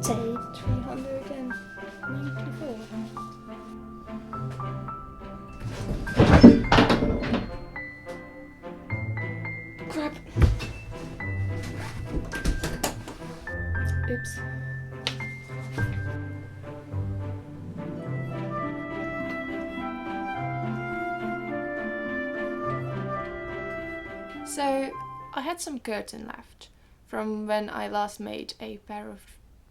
Day 394. Crap. Oops. So I had some curtain left from when I last made a pair of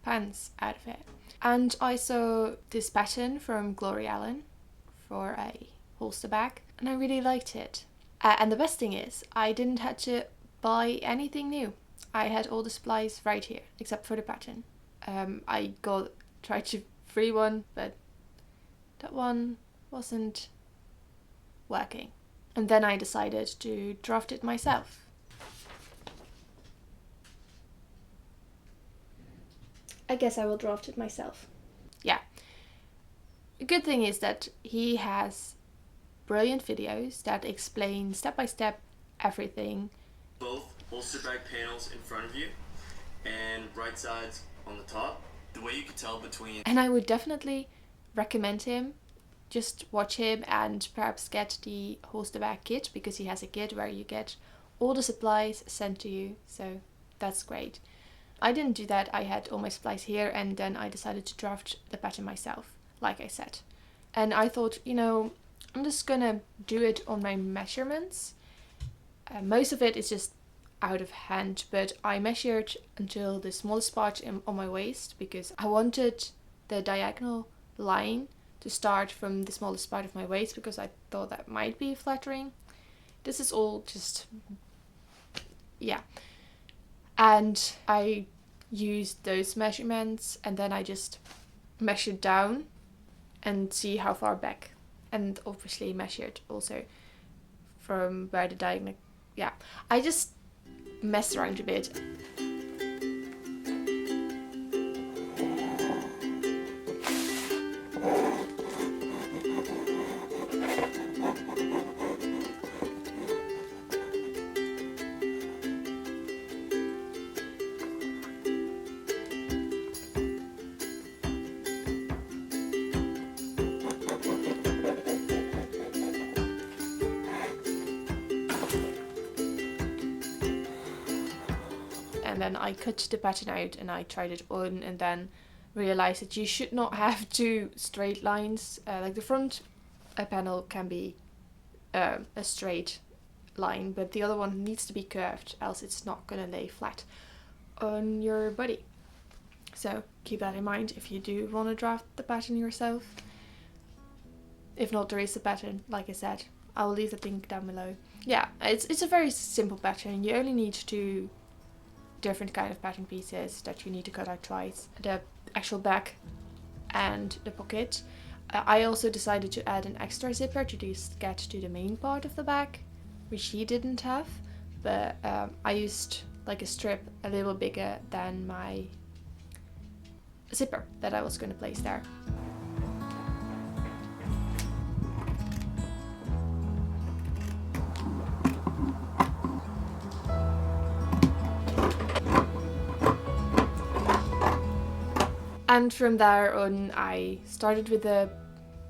pants out of it. And I saw this pattern from Glory Allen for a holster bag and I really liked it. And the best thing is I didn't have to buy anything new. I had all the supplies right here except for the pattern. I tried to free one, but that one wasn't working. And then I decided to draft it myself. I guess I will draft it myself. Yeah. The good thing is that he has brilliant videos that explain step by step everything. Both holster bag panels in front of you and right sides on the top. The way you can tell between... And I would definitely recommend him. Just watch him and perhaps get the holster bag kit, because he has a kit where you get all the supplies sent to you. So that's great. I didn't do that. I had all my supplies here and then I decided to draft the pattern myself, like I said. And I thought, I'm just gonna do it on my measurements. Most of it is just out of hand, but I measured until the smallest part on my waist because I wanted the diagonal line to start from the smallest part of my waist because I thought that might be flattering. This is all just, yeah. And I used those measurements and then I just measured down and see how far back. And obviously measured also from where the diagonal, yeah. I just messed around a bit. And then I cut the pattern out and I tried it on and then realized that you should not have two straight lines. Like the front panel can be a straight line, but the other one needs to be curved, else it's not gonna lay flat on your body. So keep that in mind if you do want to draft the pattern yourself. If not, there is a pattern, like I said. I will leave the link down below. Yeah, it's a very simple pattern. You only need two different kind of pattern pieces that you need to cut out twice. The actual back and the pocket. I also decided to add an extra zipper to just get to the main part of the back, which he didn't have, but I used like a strip a little bigger than my zipper that I was going to place there. And from there on, I started with both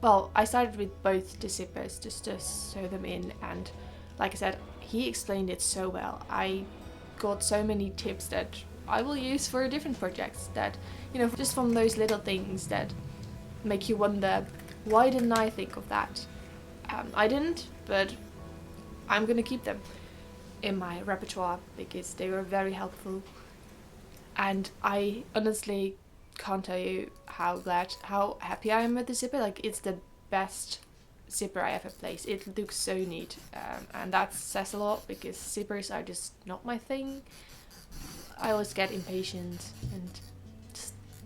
the zippers just to sew them in. And like I said, he explained it so well. I got so many tips that I will use for different projects that, just from those little things that make you wonder, why didn't I think of that? I didn't, but I'm gonna keep them in my repertoire because they were very helpful. And I honestly can't tell you how happy I am with the zipper. Like, it's the best zipper I ever placed. It looks so neat, and that says a lot because zippers are just not my thing. I always get impatient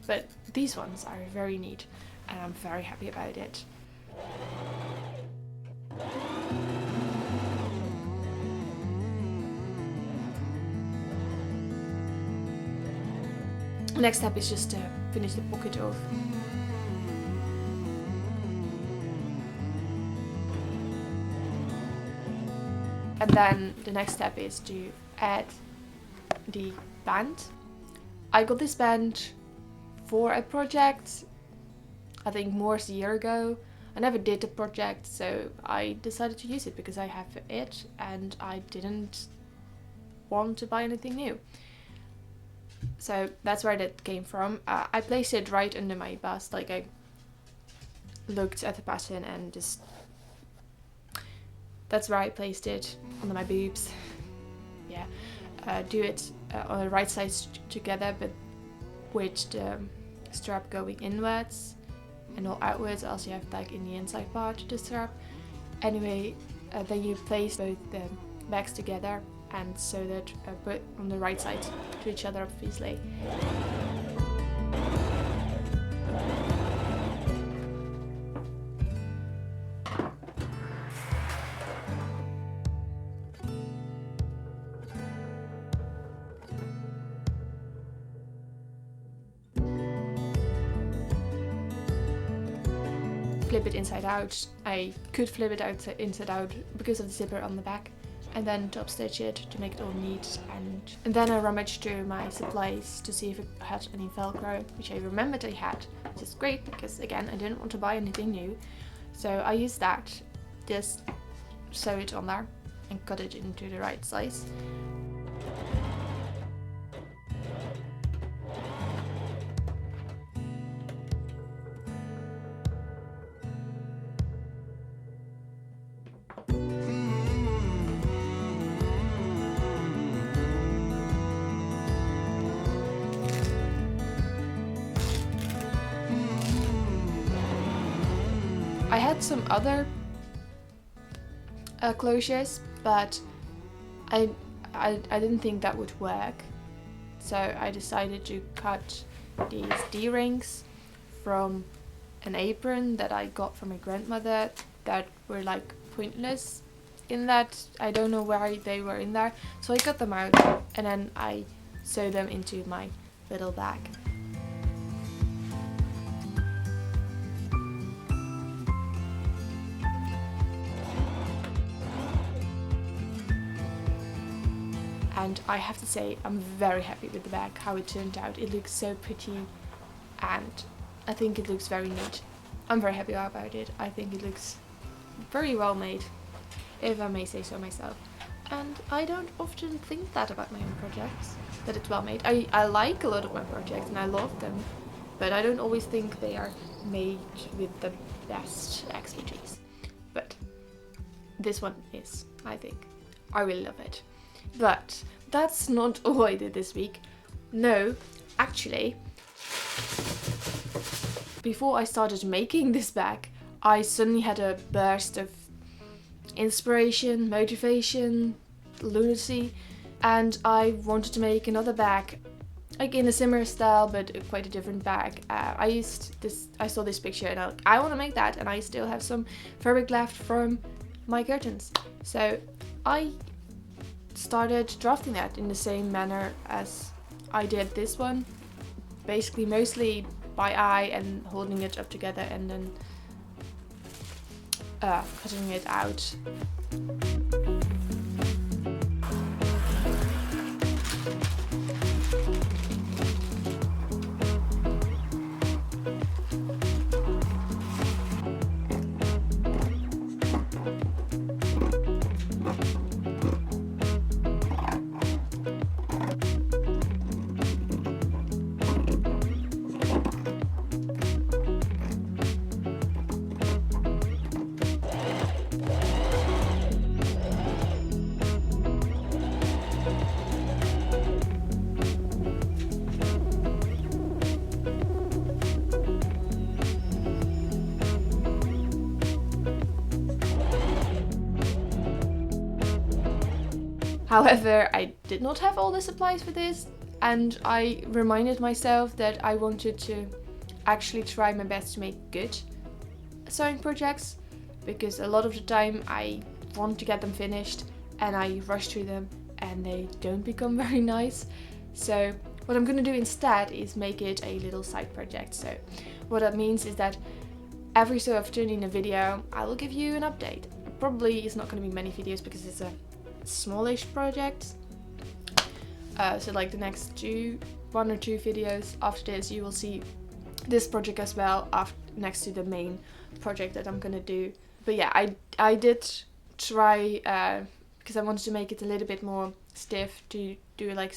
but these ones are very neat and I'm very happy about it. Next step is just to finish the pocket off. And then the next step is to add the band. I got this band for a project, I think more a year ago. I never did a project, so I decided to use it because I have it and I didn't want to buy anything new. So that's where that came from. I placed it right under my bust, like I looked at the pattern and just, that's where I placed it, under my boobs. Yeah, do it on the right sides together, but with the strap going inwards and not outwards, else you have like in the inside part the strap. Anyway, then you place both the bags together and sew that both on the right side to each other, obviously. Flip it inside out. I could flip it out inside out because of the zipper on the back, and then top stitch it to make it all neat, and then I rummaged through my supplies to see if it had any Velcro, which I remembered I had, which is great because again I didn't want to buy anything new, so I used that, just sew it on there and cut it into the right size. I had some other closures, but I didn't think that would work, so I decided to cut these D-rings from an apron that I got from my grandmother that were like pointless in that I don't know why they were in there, so I cut them out and then I sewed them into my little bag. And I have to say, I'm very happy with the bag, how it turned out. It looks so pretty and I think it looks very neat. I'm very happy about it. I think it looks very well made, if I may say so myself. And I don't often think that about my own projects, that it's well made. I like a lot of my projects and I love them, but I don't always think they are made with the best expertise. But this one is, I think. I really love it. But that's not all I did this week. No, actually, before I started making this bag, I suddenly had a burst of inspiration, motivation, lunacy, and I wanted to make another bag, like in a similar style, but quite a different bag. I saw this picture and I want to make that, and I still have some fabric left from my curtains. So I started drafting that in the same manner as I did this one, basically mostly by eye and holding it up together and then cutting it out. However, I did not have all the supplies for this, and I reminded myself that I wanted to actually try my best to make good sewing projects, because a lot of the time I want to get them finished and I rush through them and they don't become very nice. So what I'm gonna do instead is make it a little side project. So what that means is that every so often in a video I will give you an update. Probably it's not gonna be many videos because it's a smallish project, so like the next 1 or 2 videos after this you will see this project as well next to the main project that I'm gonna do. But yeah, I did try, because I wanted to make it a little bit more stiff, to do like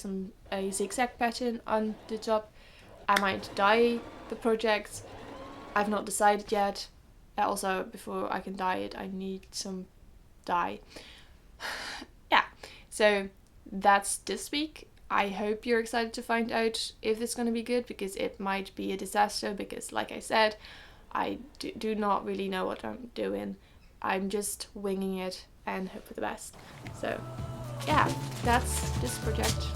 a zigzag pattern on the top. I might dye the project. I've not decided yet. Also, before I can dye it, I need some dye. Yeah, so that's this week. I hope you're excited to find out if it's going to be good, because it might be a disaster, because like I said, I do not really know what I'm doing. I'm just winging it and hope for the best. So yeah, that's this project.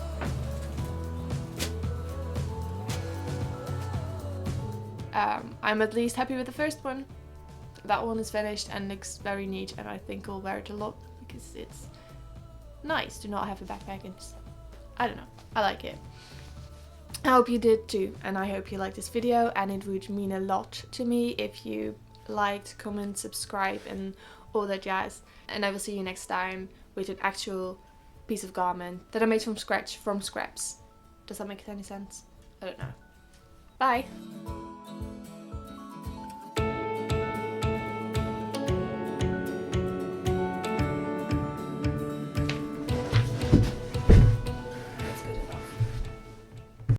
I'm at least happy with the first one. That one is finished and looks very neat, and I think I'll wear it a lot because it's nice to not have a backpack, and I don't know, I like it. I hope you did too, and I hope you liked this video, and it would mean a lot to me if you liked, comment, subscribe and all that jazz. And I will see you next time with an actual piece of garment that I made from scratch, from scraps. Does that make any sense? I don't know. Bye!